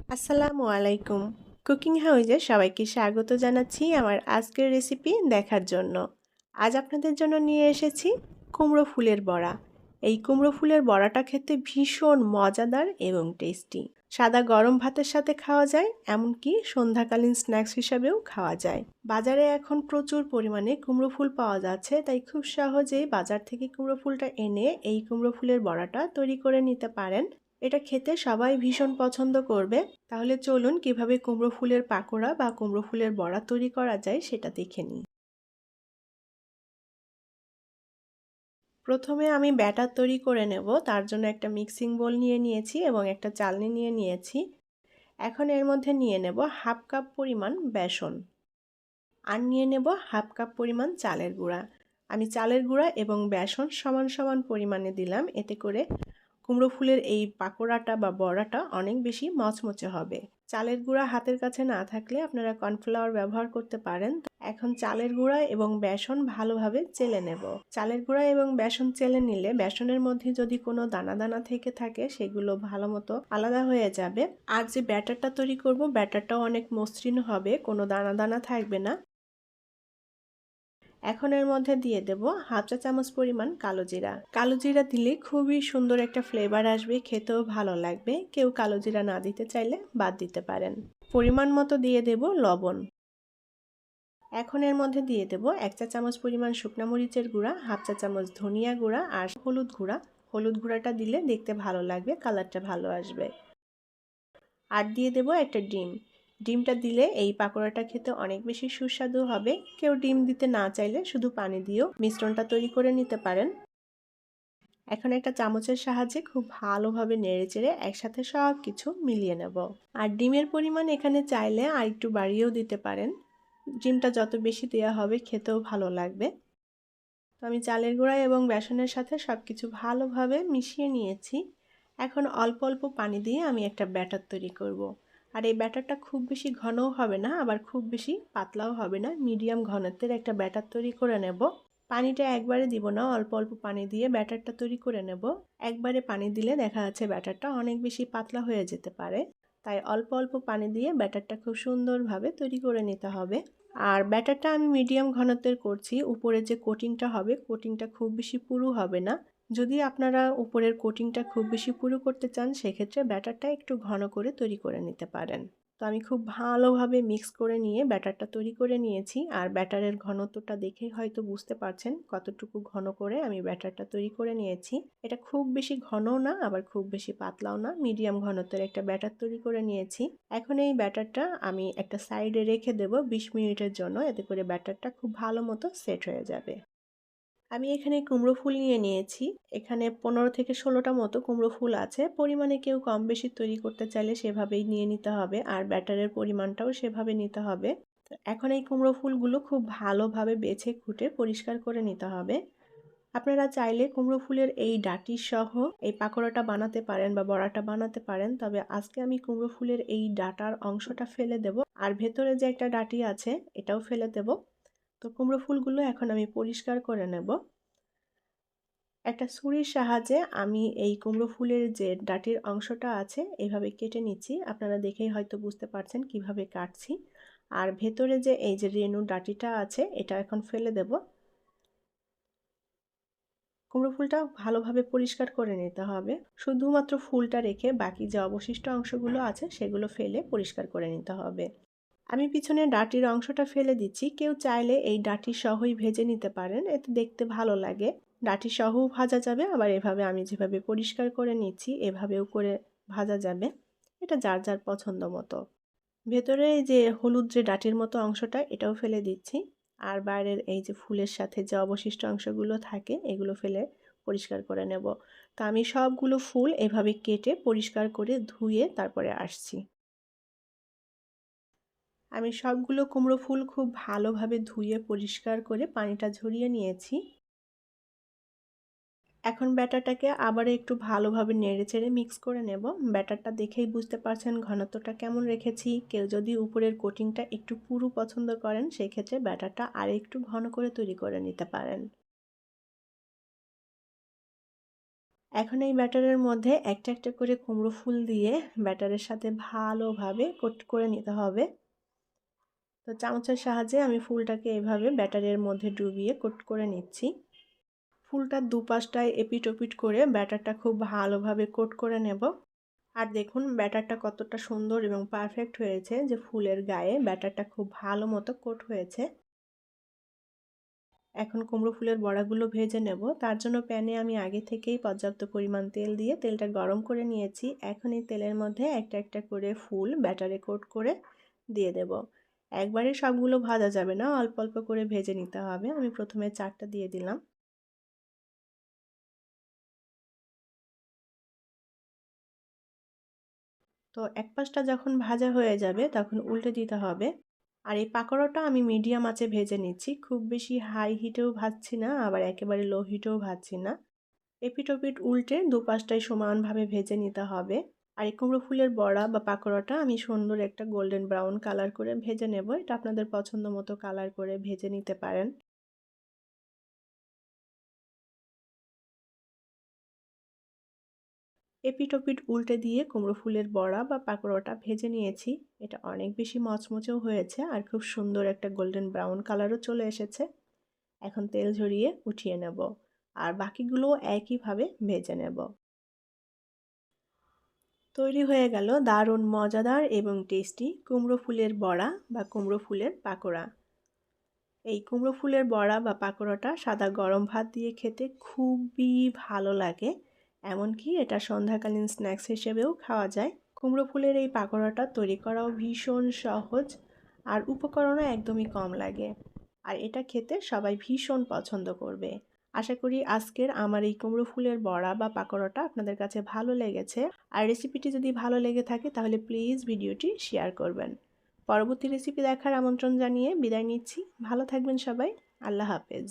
আসসালামু আলাইকুম। কুকিং হাউজে সবাইকে স্বাগত জানাচ্ছি আমার আজকের রেসিপি দেখার জন্য। আজ আপনাদের জন্য নিয়ে এসেছি কুমড়ো ফুলের বড়া। এই কুমড়ো ফুলের বড়াটা খেতে ভীষণ মজাদার এবং টেস্টি। সাদা গরম ভাতের সাথে খাওয়া যায়, এমনকি সন্ধ্যাকালীন স্ন্যাক্স হিসাবেও খাওয়া যায়। বাজারে এখন প্রচুর পরিমাণে কুমড়ো ফুল পাওয়া যাচ্ছে, তাই খুব সহজেই বাজার থেকে কুমড়ো ফুলটা এনে এই কুমড়ো ফুলের বড়াটা তৈরি করে নিতে পারেন। এটা খেতে সবাই ভীষণ পছন্দ করবে। তাহলে চলুন কিভাবে কুমড়ো ফুলের পাকোড়া বা কুমড়ো ফুলের বড়া তৈরি করা যায় সেটা দেখে নিই। প্রথমে আমি ব্যাটার তৈরি করে নেব। তার জন্য একটা মিক্সিং বোল নিয়ে নিয়েছি এবং একটা চালনি নিয়ে নিয়েছি। এখন এর মধ্যে নিয়ে নেব হাফ কাপ পরিমাণ বেসন আর নিয়ে নেব হাফ কাপ পরিমাণ চালের গুঁড়া। আমি চালের গুঁড়া এবং বেসন সমান সমান পরিমাণে দিলাম, এতে করে কুমড়ো ফুলের এই পাকোড়াটা বা বড়াটা অনেক বেশি মচমচে হবে। চালের গুঁড়া হাতের কাছে না থাকলে আপনারা কর্নফ্লাওয়ার ব্যবহার করতে পারেন। এখন চালের গুঁড়া এবং বেসন ভালোভাবে চেলে নেব। চালের গুঁড়া এবং বেসন চেলে নিলে বেসনের মধ্যে যদি কোনো দানা দানা থেকে থাকে সেগুলো ভালো মতো আলাদা হয়ে যাবে। আর যে ব্যাটারটা তৈরি করব ব্যাটারটাও অনেক মসৃণ হবে, কোনো দানা দানা থাকবে না। এখন এর মধ্যে দিয়ে দেব হাফ চা চামচ পরিমাণ কালো জিরা। কালো জিরা দিলে খুবই সুন্দর একটা ফ্লেভার আসবে, খেতেও ভালো লাগবে। কেউ কালো জিরা না দিতে চাইলে বাদ দিতে পারেন। পরিমাণ মতো দিয়ে দেব লবণ। এখন এর মধ্যে দিয়ে দেব এক চা চামচ পরিমাণ শুকনো মরিচের গুঁড়া, হাফ চা চামচ ধনিয়া গুঁড়া আর হলুদ গুঁড়া। হলুদ গুঁড়াটা দিলে দেখতে ভালো লাগবে, কালারটা ভালো আসবে। আর দিয়ে দেব একটা ডিম। ডিমটা দিলে এই পাকোড়াটা খেতে অনেক বেশি সুস্বাদু হবে। কেউ ডিম দিতে না চাইলে শুধু পানি দিয়েও মিশ্রণটা তৈরি করে নিতে পারেন। এখন একটা চামচের সাহায্যে খুব ভালোভাবে নেড়েচেড়ে একসাথে সব কিছু মিলিয়ে নেব। আর ডিমের পরিমাণ এখানে চাইলে আর একটু বাড়িয়েও দিতে পারেন। ডিমটা যত বেশি দেওয়া হবে খেতেও ভালো লাগবে। তো আমি চালের গুঁড়া এবং বেসনের সাথে সব কিছু ভালোভাবে মিশিয়ে নিয়েছি। এখন অল্প অল্প পানি দিয়ে আমি একটা ব্যাটার তৈরি করব। আর এই ব্যাটারটা খুব বেশি ঘনও হবে না, আবার খুব বেশি পাতলাও হবে না, মিডিয়াম ঘনত্বের একটা ব্যাটার তৈরি করে নেব। পানিটা একবারে দিব না, অল্প অল্প পানি দিয়ে ব্যাটারটা তৈরি করে নেব। একবারে পানি দিলে দেখা যাচ্ছে ব্যাটারটা অনেক বেশি পাতলা হয়ে যেতে পারে, তাই অল্প অল্প পানি দিয়ে ব্যাটারটা খুব সুন্দরভাবে তৈরি করে নিতে হবে। আর ব্যাটারটা আমি মিডিয়াম ঘনত্বের করছি। উপরে যে কোটিংটা হবে, কোটিংটা খুব বেশি পুরু হবে না। যদি আপনারা উপরের কোটিংটা খুব বেশি পুরু করতে চান সেক্ষেত্রে ব্যাটারটা একটু ঘন করে তৈরি করে নিতে পারেন। তো আমি খুব ভালোভাবে মিক্স করে নিয়ে ব্যাটারটা তৈরি করে নিয়েছি। আর ব্যাটারের ঘনত্বটা দেখে হয়তো বুঝতে পারছেন কতটুকু ঘন করে আমি ব্যাটারটা তৈরি করে নিয়েছি। এটা খুব বেশি ঘনও না, আবার খুব বেশি পাতলাও না, মিডিয়াম ঘনত্বের একটা ব্যাটার তৈরি করে নিয়েছি। এখন এই ব্যাটারটা আমি একটা সাইডে রেখে দেব 20 মিনিটের জন্য, এতে করে ব্যাটারটা খুব ভালো মতো সেট হয়ে যাবে। আমি এখানে কুমড়ো ফুল নিয়ে নিয়েছি। এখানে 15 থেকে 16টা মতো কুমড়ো ফুল আছে। পরিমাণে কেউ কম বেশি তৈরি করতে চাইলে সেভাবেই নিয়ে নিতে হবে, আর ব্যাটারের পরিমাণটাও সেভাবে নিতে হবে। এখন এই কুমড়ো ফুলগুলো খুব ভালোভাবে বেছে খুঁটে পরিষ্কার করে নিতে হবে। আপনারা চাইলে কুমড়ো ফুলের এই ডাঁটি সহ এই পাকোড়াটা বানাতে পারেন বা বড়াটা বানাতে পারেন, তবে আজকে আমি কুমড়ো ফুলের এই ডাঁটার অংশটা ফেলে দেব, আর ভেতরে যে একটা ডাঁটি আছে এটাও ফেলে দেব। তো কুমড়ো ফুলগুলো এখন আমি পরিষ্কার করে নেব। একটা ছুরির সাহায্যে আমি এই কুমড়ো ফুলের যে ডাঁটির অংশটা আছে এভাবে কেটে নিচ্ছি। আপনারা দেখেই হয়তো বুঝতে পারছেন কিভাবে কাটছি। আর ভেতরে যে এই যে রেণু ডাঁটিটা আছে এটা এখন ফেলে দেব। কুমড়ো ফুলটা ভালোভাবে পরিষ্কার করে নিতে হবে। শুধুমাত্র ফুলটা রেখে বাকি যে অবশিষ্ট অংশগুলো আছে সেগুলো ফেলে পরিষ্কার করে নিতে হবে। আমি পিছনে ডাঁটির অংশটা ফেলে দিচ্ছি। কেউ চাইলে এই ডাঁটি সহই ভেজে নিতে পারেন, এতে দেখতে ভালো লাগে। ডাঁটি সহও ভাজা যাবে, আবার এভাবে আমি যেভাবে পরিষ্কার করে নিচ্ছি এভাবেও করে ভাজা যাবে। এটা যার যার পছন্দ মতো। ভেতরে এই যে হলুদ যে ডাঁটির মতো অংশটা এটাও ফেলে দিচ্ছি। আর বাইরের এই যে ফুলের সাথে যে অবশিষ্ট অংশগুলো থাকে এগুলো ফেলে পরিষ্কার করে নেব। তো আমি সবগুলো ফুল এভাবে কেটে পরিষ্কার করে ধুয়ে তারপরে আসছি। আমি সবগুলো কুমড়ো ফুল খুব ভালোভাবে ধুয়ে পরিষ্কার করে পানিটা ঝরিয়ে নিয়েছি। এখন ব্যাটারটাকে আবার একটু ভালোভাবে নেড়েচেড়ে মিক্স করে নেব। ব্যাটারটা দেখেই বুঝতে পারছেন ঘনত্বটা কেমন রেখেছি। কেউ যদি উপরের কোটিংটা একটু পুরু পছন্দ করেন সেক্ষেত্রে ব্যাটারটা আর একটু ঘন করে তৈরি করে নিতে পারেন। এখন এই ব্যাটারের মধ্যে একটা একটা করে কুমড়ো ফুল দিয়ে ব্যাটারের সাথে ভালোভাবে কোট করে নিতে হবে। তো চামচের সাহায্যে আমি ফুলটাকে এভাবে ব্যাটারের মধ্যে ডুবিয়ে কোট করে নিচ্ছি। ফুলটার দুপাশটায় এপিট ওপিট করে ব্যাটারটা খুব ভালোভাবে কোট করে নেব। আর দেখুন ব্যাটারটা কতটা সুন্দর এবং পারফেক্ট হয়েছে, যে ফুলের গায়ে ব্যাটারটা খুব ভালো মতো কোট হয়েছে। এখন কুমড়ো ফুলের বড়াগুলো ভেজে নেব। তার জন্য প্যানে আমি আগে থেকেই পর্যাপ্ত পরিমাণ তেল দিয়ে তেলটা গরম করে নিয়েছি। এখন এই তেলের মধ্যে একটা একটা করে ফুল ব্যাটারে কোট করে দিয়ে দেব। একবারে সবগুলো ভাজা যাবে না, অল্প অল্প করে ভেজে নিতে হবে। আমি প্রথমে 4টা দিয়ে দিলাম। তো এক পাশটা যখন ভাজা হয়ে যাবে তখন উল্টে দিতে হবে। আর এই পাকোড়াটা আমি মিডিয়াম আঁচে ভেজে নিচ্ছি, খুব বেশি হাই হিটেও ভাজছি না, আবার একেবারে লো হিটেও ভাজছি না। এপিট ওপিট উল্টে দুপাশটাই সমানভাবে ভেজে নিতে হবে। আর এই কুমড়ো ফুলের বড়া বা পাকোড়াটা আমি সুন্দর একটা গোল্ডেন ব্রাউন কালার করে ভেজে নেব। এটা আপনাদের পছন্দ মতো কালার করে ভেজে নিতে পারেন। এপিট ওপিট উল্টে দিয়ে কুমড়ো ফুলের বড়া বা পাকোড়াটা ভেজে নিয়েছি। এটা অনেক বেশি মচমচেও হয়েছে আর খুব সুন্দর একটা গোল্ডেন ব্রাউন কালারও চলে এসেছে। এখন তেল ঝরিয়ে উঠিয়ে নেব আর বাকিগুলো একইভাবে ভেজে নেব। তৈরি হয়ে গেল দারুণ মজাদার এবং টেস্টি কুমড়ো ফুলের বড়া বা কুমড়ো ফুলের পাকোড়া। এই কুমড়ো ফুলের বড়া বা পাকোড়াটা সাদা গরম ভাত দিয়ে খেতে খুবই ভালো লাগে। এমনকি এটা সন্ধ্যাকালীন স্ন্যাক্স হিসেবেও খাওয়া যায়। কুমড়ো ফুলের এই পাকোড়াটা তৈরি করাও ভীষণ সহজ আর উপকরণও একদমই কম লাগে। আর এটা খেতে সবাই ভীষণ পছন্দ করবে। আশা করি আজকের আমার এই কুমড়ো ফুলের বড়া বা পাকোড়াটা আপনাদের কাছে ভালো লেগেছে। আর রেসিপিটি যদি ভালো লেগে থাকে তাহলে প্লিজ ভিডিওটি শেয়ার করবেন। পরবর্তী রেসিপি দেখার আমন্ত্রণ জানিয়ে বিদায় নিচ্ছি। ভালো থাকবেন সবাই। আল্লাহ হাফেজ।